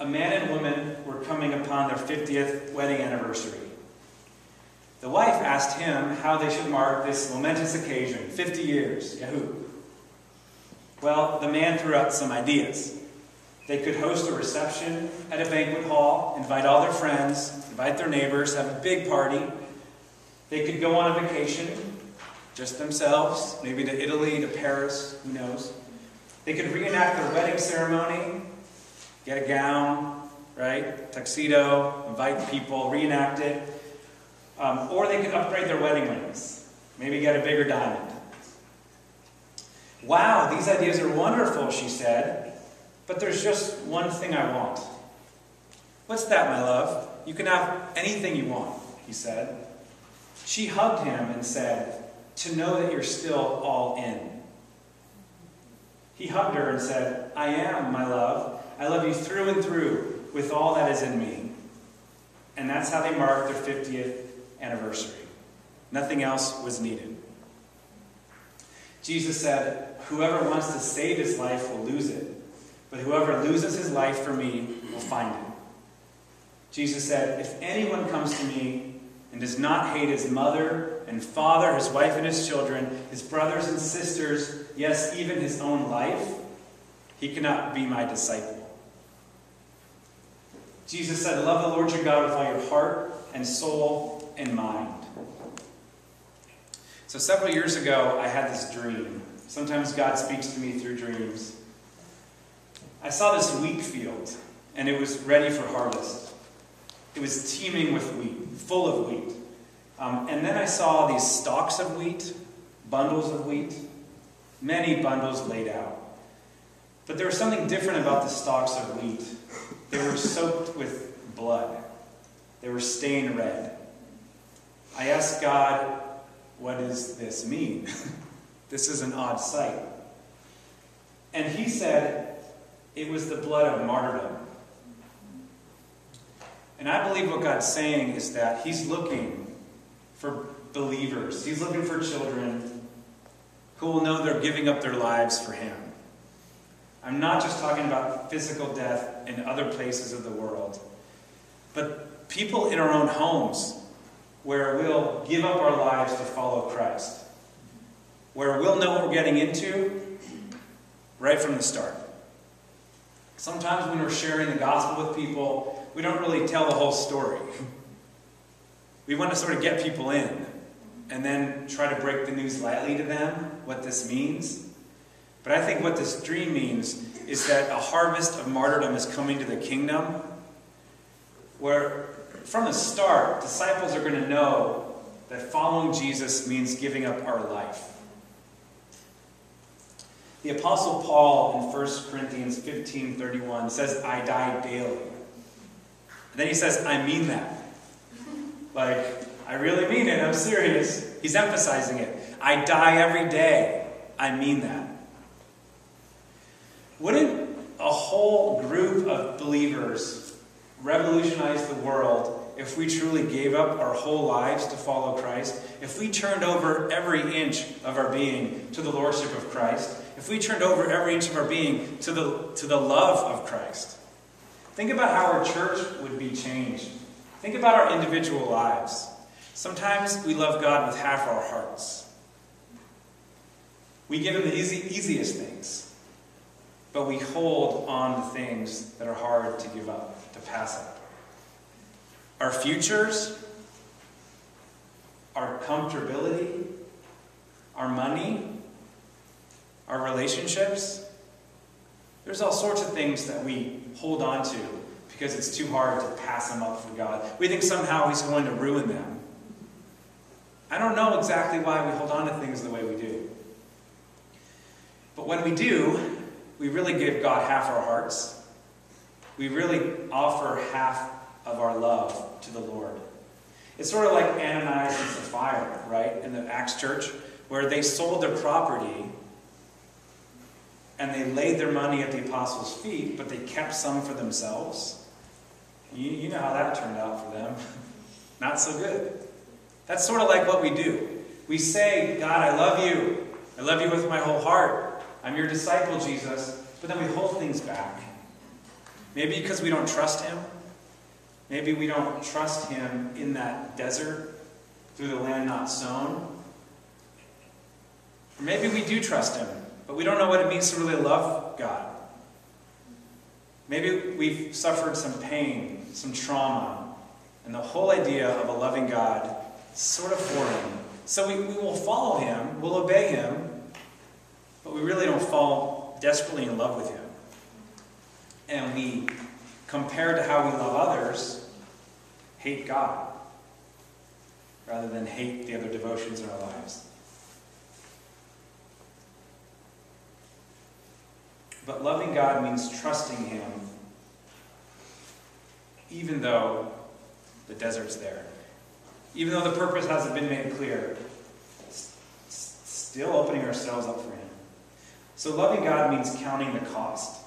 a man and woman were coming upon their 50th wedding anniversary. The wife asked him how they should mark this momentous occasion, 50 years, yahoo. Well, the man threw out some ideas. They could host a reception at a banquet hall, invite all their friends, invite their neighbors, have a big party. They could go on a vacation, just themselves, maybe to Italy, to Paris, who knows. They could reenact their wedding ceremony, get a gown, right, tuxedo, invite people, reenact it. Or they could upgrade their wedding rings, maybe get a bigger diamond. Wow, these ideas are wonderful, she said, but there's just one thing I want. What's that, my love? You can have anything you want, he said. She hugged him and said, to know that you're still all in. He hugged her and said, I am, my love. I love you through and through with all that is in me. And that's how they marked their 50th anniversary. Nothing else was needed. Jesus said, whoever wants to save his life will lose it, but whoever loses his life for me will find it. Jesus said, if anyone comes to me and does not hate his mother and father, his wife and his children, his brothers and sisters, yes, even his own life, he cannot be my disciple. Jesus said, love the Lord your God with all your heart and soul and mind. So several years ago, I had this dream. Sometimes God speaks to me through dreams. I saw this wheat field, and it was ready for harvest. It was teeming with wheat, full of wheat. And then I saw these stalks of wheat, bundles of wheat, many bundles laid out. But there was something different about the stalks of wheat. They were soaked with blood. They were stained red. I asked God, what does this mean? This is an odd sight. And he said it was the blood of martyrdom. And I believe what God's saying is that he's looking for believers. He's looking for children who will know they're giving up their lives for him. I'm not just talking about physical death in other places of the world, but people in our own homes where we'll give up our lives to follow Christ, where we'll know what we're getting into right from the start. Sometimes when we're sharing the gospel with people, we don't really tell the whole story. We want to sort of get people in and then try to break the news lightly to them, what this means. But I think what this dream means is that a harvest of martyrdom is coming to the kingdom, where from the start, disciples are going to know that following Jesus means giving up our life. The Apostle Paul in 1 Corinthians 15:31 says, I die daily. And then he says, I mean that. Like, I really mean it, I'm serious. He's emphasizing it. I die every day. I mean that. Wouldn't a whole group of believers revolutionize the world if we truly gave up our whole lives to follow Christ? If we turned over every inch of our being to the lordship of Christ? If we turned over every inch of our being to the love of Christ? Think about how our church would be changed. Think about our individual lives. Sometimes we love God with half our hearts. We give him the easiest things, but we hold on to things that are hard to give up, to pass up. Our futures, our comfortability, our money, our relationships. There's all sorts of things that we hold on to because it's too hard to pass them up for God. We think somehow he's going to ruin them. I don't know exactly why we hold on to things the way we do. But when we do, we really give God half our hearts. We really offer half of our love to the Lord. It's sort of like Ananias and Sapphira, right, in the Acts church, where they sold their property and they laid their money at the apostles' feet, but they kept some for themselves. You know how that turned out for them. Not so good. That's sort of like what we do. We say, God, I love you. I love you with my whole heart. I'm your disciple, Jesus. But then we hold things back. Maybe because we don't trust him. Maybe we don't trust him in that desert through the land not sown. Or maybe we do trust him, but we don't know what it means to really love God. Maybe we've suffered some pain, some trauma, and the whole idea of a loving God is sort of foreign. So we will follow him, we'll obey him, but we really don't fall desperately in love with him. And we, compared to how we love others, hate God rather than hate the other devotions in our lives. But loving God means trusting him even though the desert's there. Even though the purpose hasn't been made clear. Still opening ourselves up for him. So loving God means counting the cost.